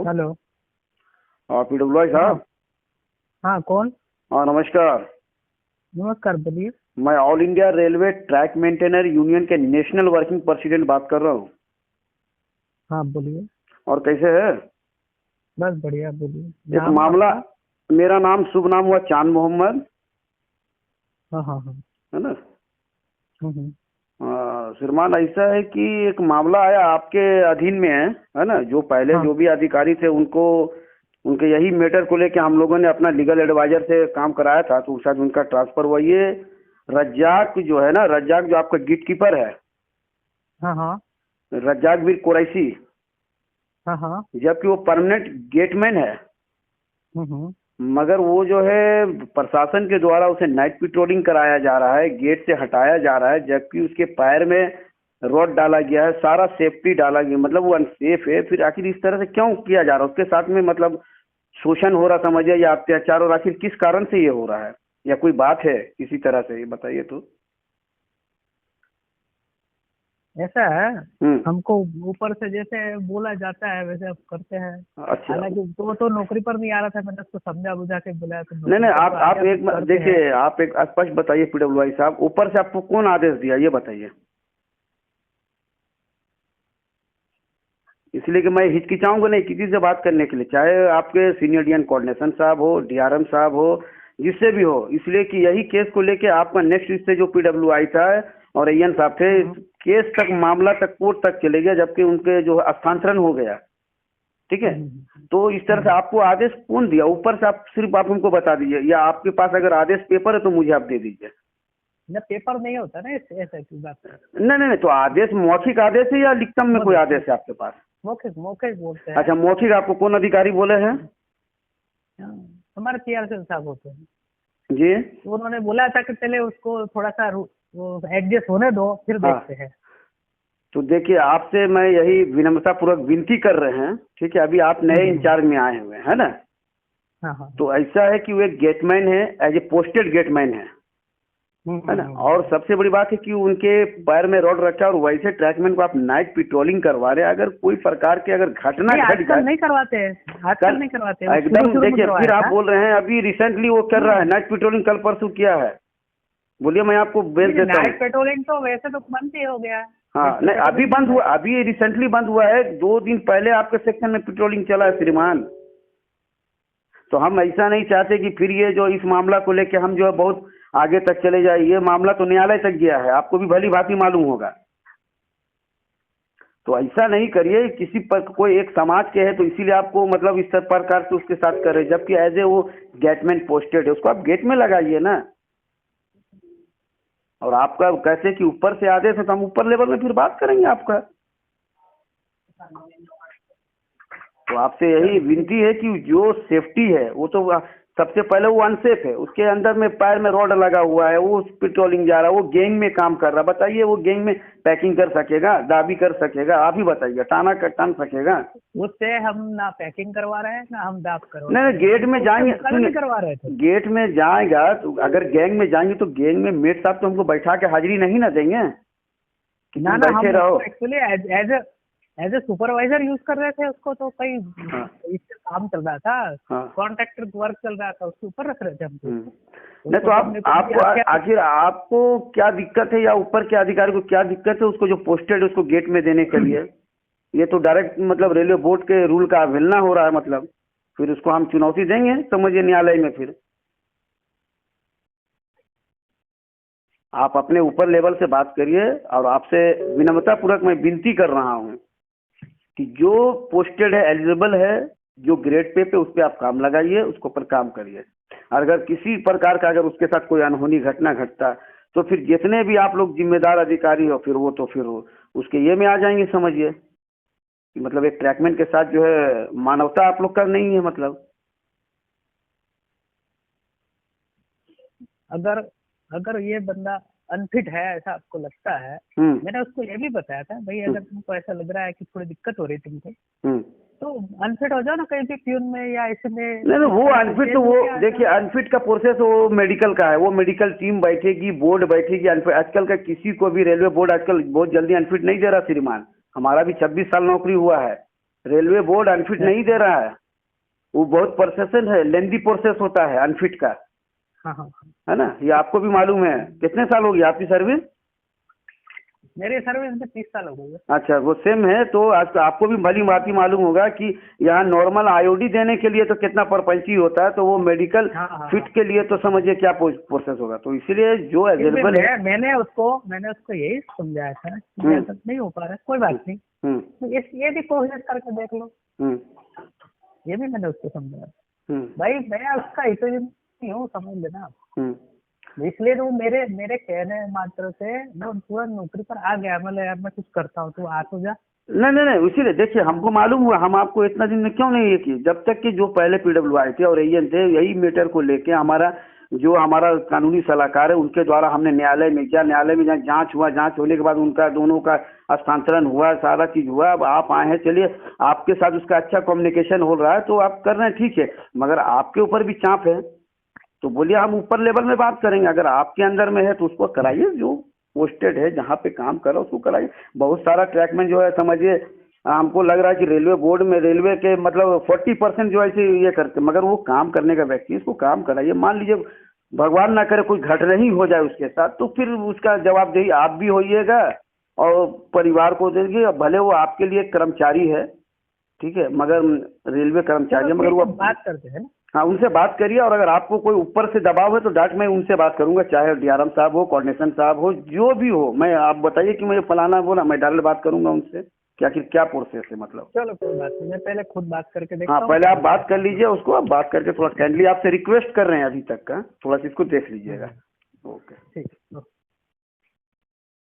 Hello. हाँ, PWI हाँ। साहब। हाँ, कौन? हाँ, नमस्कार। नमस्कार, बोलिए। मैं all India railway track maintainer union के नेशनल वर्किंग प्रेसिडेंट बात कर रहा हूँ। हाँ, बोलिए। और कैसे है? बस बढ़िया, बोलिए। एक नाम मामला। आपका? मेरा नाम शुभ नाम हुआ चांद मोहम्मद, हाँ, हाँ, हाँ। है ना? हम्म। श्रीमान, ऐसा है कि एक मामला आया आपके अधीन में है ना? जो पहले हाँ। जो भी अधिकारी थे उनको उनके यही मैटर को लेके हम लोगों ने अपना लीगल एडवाइजर से काम कराया था, तो शायद उनका ट्रांसफर हुआ। ये रज्जाक जो है ना, रज्जाक जो आपका गेट कीपर है, हाँ, हाँ, रज्जाक बिन कुरैशी, हाँ, हाँ। जबकि वो परमानेंट गेटमैन है। हम्म। मगर वो जो है प्रशासन के द्वारा उसे नाइट पेट्रोलिंग कराया जा रहा है, गेट से हटाया जा रहा है, जबकि उसके पैर में रॉड डाला गया है, सारा सेफ्टी डाला गया, मतलब वो अनसेफ है। फिर आखिर इस तरह से क्यों किया जा रहा है? उसके साथ में मतलब शोषण हो रहा समझिए, या अत्याचार, और आखिर किस कारण से ये हो रहा है, या कोई बात है किसी तरह से, ये बताइए तो। ऐसा है। हम्म। हमको ऊपर से जैसे बोला जाता है वैसे अब करते हैं। अच्छा। हालांकि तो नौकरी पर नहीं आ रहा था, मैंने उसको समझा बुझा के बुलाया तो नहीं नौकरी नहीं, पर तो आ आप गया, तो एक करते हैं। देखिए, आप एक स्पष्ट बताइए पीडब्ल्यूआई साहब, ऊपर से आपको कौन आदेश दिया, ये बताइए। इसलिए कि मैं हिचकिचाऊंगा नहीं किसी से बात करने के लिए, चाहे आपके सीनियर डीएन कोऑर्डिनेशन साहब हो, डीआरएम साहब हो, जिससे भी हो। इसलिए कि यही केस को लेके आपका नेक्स्ट इससे जो पीडब्ल्यूआई था और एएन साहब थे, इस हम्म। केस तक मामला तक कोर्ट तक चले गया, जबकि उनके जो स्थानांतरण हो गया। ठीक है। तो इस तरह से हम्म। आपको आदेश कौन दिया ऊपर से? आप सिर्फ आप हमको बता दीजिए, या आपके पास अगर आदेश पेपर है तो मुझे आप दे दीजिए। ना, पेपर नहीं होता ना, ऐसा की बात है। नहीं नहीं नहीं, तो आदेश मौखिक आदेश है या लिखितम में कोई आदेश है आपके पास? मौखिक मौखिक बोलते हैं। अच्छा, मौखिक आपको कौन अधिकारी बोले हैं? हाँ, हमारे पीआर साहब होते हैं। जी। तो उन्होंने बोला था कि पहले उसको थोड़ा सा वो एडजस्ट होने दो, फिर हाँ, देखते हैं। तो देखिए, आपसे मैं यही विनम्रता पूर्वक विनती कर रहे हैं, ठीक है? अभी आप नए हम्म। इंचार्ज में आए हुए हैं, है ना? हाँ, हाँ, हाँ। तो ऐसा है कि वो एक गेटमैन है, एज ए पोस्टेड गेटमैन है ना? और हम्म। सबसे बड़ी बात है कि उनके पैर में रॉड रखा है, और वैसे ट्रैकमैन को आप नाइट पेट्रोलिंग करवा रहे हैं। अगर कोई प्रकार की अगर घटना नहीं, घट आजकल जाए। नहीं करवाते हैं, आजकल कल नहीं करवाते हैं, वो शुरू एकदम शुरू में देखिए, फिर करवाया आप था। बोल रहे हैं अभी रिसेंटली वो कर रहा है हाँ। नाइट पेट्रोलिंग, कल परसों किया है। बोलिए, मैं आपको बेच नहीं, देता हूँ। नाइट पेट्रोलिंग तो वैसे तो बंद ही हो गया है। हाँ, वैसे नहीं अभी पेट्रोलिंग बंद बंद है। हुआ, अभी रिसेंटली बंद हुआ है, 2 दिन पहले आपके सेक्शन में पेट्रोलिंग चला है श्रीमान। तो हम ऐसा नहीं चाहते कि फिर ये जो इस मामला को लेके हम जो है बहुत आगे तक चले जाए। ये मामला तो न्यायालय तक गया है, आपको भी भली भांति मालूम होगा। तो ऐसा नहीं करिए, किसी पर कोई एक समाज के है तो इसीलिए आपको मतलब इस प्रकार से उसके साथ कर रहे, जबकि एज ए वो गेटमैन पोस्टेड है, उसको आप गेट में लगाइए ना। और आपका कैसे कि ऊपर से आदेश है, तो हम ऊपर लेवल में फिर बात करेंगे आपका। तो आपसे यही विनती है कि जो सेफ्टी है वो तो सबसे पहले वो अनसेफ है, उसके अंदर में पैर में रॉड लगा हुआ है, वो पेट्रोलिंग जा रहा है, वो गैंग में काम कर रहा है। बताइए, वो गैंग में पैकिंग कर सकेगा, दाबी कर सकेगा? आप ही बताइए, टाना टान सकेगा? उससे हम ना पैकिंग करवा रहे हैं, ना हम दाब करवा नहीं नहीं, रहे हैं, गेट हम में तो उससे जाएंगे, मुकाबले सुनिए, नहीं करवा रहे थे। गेट में जाएगा तो अगर गैंग में जाएंगे तो गैंग में मेट साहब तो हमको बैठा के हाजिरी नहीं ना देंगे कि ना तुम ना, बैठे हम रहो। उसको actually as a supervisor use कर रहे थे उसको, तो कई हाँ इससे काम चल रहा था, हाँ। कॉन्ट्रैक्टर वर्क चल रहा था, उसके ऊपर रख रहे थे हम तो हम्म। उसको। नहीं, उसको तो तो आप हमने कुछ भी आपको आख्या। आखिर आपको क्या दिक्कत है, या ऊपर के अधिकारी को क्या दिक्कत है उसको जो पोस्टेड है उसको गेट में देने के लिए? ये तो डायरेक्ट मतलब रेलवे बोर्ड के रूल का अवहेलना हो रहा है। मतलब फिर उसको हम चुनौती देंगे समझिए न्यायालय में। फिर आप अपने ऊपर लेवल से बात करिए, और आपसे विनम्रता पूर्वक मैं विनती कर रहा हूँ कि जो पोस्टेड है, एलिजिबल है, जो ग्रेड पे उस पर आप काम लगाइए, उसके ऊपर काम करिए। अगर किसी प्रकार का अगर उसके साथ कोई अनहोनी घटना घटता तो फिर जितने भी आप लोग जिम्मेदार अधिकारी हो, फिर वो तो फिर वो उसके ये में आ जाएंगे समझिए। कि मतलब एक ट्रैकमैन के साथ जो है मानवता आप लोग का नहीं है मतलब। अगर अगर ये बंदा अनफिट है ऐसा आपको लगता है, हम्म मैंने उसको ये भी बताया था भाई, हम्म अगर तुमको ऐसा लग रहा है कि थोड़ी दिक्कत हो रही है तुमको, हम्म। तो अनफिट हो जाओ ना कहीं भी प्यून में या इसमें, नहीं नहीं, इस वो तरह से अनफिट तो चेंज वो होके आ देखिए, जाओ। अनफिट का प्रोसेस वो मेडिकल का है, वो मेडिकल टीम बैठेगी, बोर्ड बैठेगी। अनफिट आजकल का किसी को भी रेलवे बोर्ड आजकल बहुत जल्दी अनफिट नहीं दे रहा श्रीमान। हमारा भी 26 साल नौकरी हुआ है रेलवे बोर्ड अनफिट नहीं दे रहा है, वो बहुत प्रोसेसन है, लेंदी प्रोसेस होता है अनफिट का, हाँ हाँ। है ना, ये आपको भी मालूम है। कितने साल हो गए आपकी सर्विस? मेरी सर्विस में 30 साल हो गई है। अच्छा, वो सेम है। तो आज आपको भी भली भांति मालूम होगा कि यहाँ नॉर्मल आईओडी देने के लिए तो कितना परपंची होता है, तो वो मेडिकल हाँ हाँ फिट के लिए तो समझिए क्या प्रोसेस होगा। तो इसीलिए जो अवेलेबल है, मैंने उसको यही समझाया था कि ऐसा नहीं हो पा रहा है, कोई बात नहीं, तो ये भी कोशिश करके देख लो। ये भी मैंने उसको समझाया। भाई मैं उसका हितैषी नहीं हूँ, समझ लेना। इसलिए तो मेरे कहने मात्र से वो पूरा नौकरी पर आ गया। मतलब यार मैं कुछ करता हूँ तो आ तो जा। नहीं, इसीलिए देखिए हमको मालूम हुआ, हम आपको इतना दिन में क्यों नहीं ये किए, जब तक कि जो पहले PWI थे और AN थे, यही मैटर को लेके हमारा कानूनी सलाहकार है उनके द्वारा हमने न्यायालय में किया। न्यायालय में जहाँ जांच हुआ, जांच होने के बाद उनका दोनों का हस्तांतरण हुआ, सारा चीज हुआ। अब आप आए हैं, चलिए आपके साथ उसका अच्छा कम्युनिकेशन हो रहा है तो आप कर रहे हैं, ठीक है, मगर आपके ऊपर भी चाप है। तो बोलिए हम ऊपर लेवल में बात करेंगे, अगर आपके अंदर में है तो उसको कराइए, जो पोस्टेड है जहाँ पे काम कर रहा है उसको कराइए। बहुत सारा ट्रैकमैन जो है समझिए, हमको लग रहा है कि रेलवे बोर्ड में रेलवे के मतलब 40% जो ऐसे ये करते, मगर वो काम करने का व्यक्ति, इसको काम कराइए। मान लीजिए भगवान ना करे कोई घटना ही हो जाए उसके साथ, तो फिर उसका जवाबदेही आप भी होइएगा और परिवार को देंगे। भले वो आपके लिए कर्मचारी है, ठीक है, मगर रेलवे कर्मचारी है, मगर वो बात करते हैं ना। हाँ, उनसे बात करिए। और अगर आपको कोई ऊपर से दबाव है तो डायरेक्ट मैं उनसे बात करूंगा, चाहे DRM साहब हो, कोऑर्डिनेशन साहब हो, जो भी हो। मैं आप बताइए कि मुझे फलाना बोला, मैं डायरेक्ट बात करूंगा उनसे, क्या प्रोसेस है मतलब। चलो कोई बात नहीं, मैं पहले खुद बात करके देखता हाँ, हूँ। पहले आप बात कर लीजिए उसको, आप बात करके थोड़ा काइंडली आपसे रिक्वेस्ट कर रहे हैं अभी तक का, थोड़ा सा इसको देख लीजिएगा। ओके, ठीक है।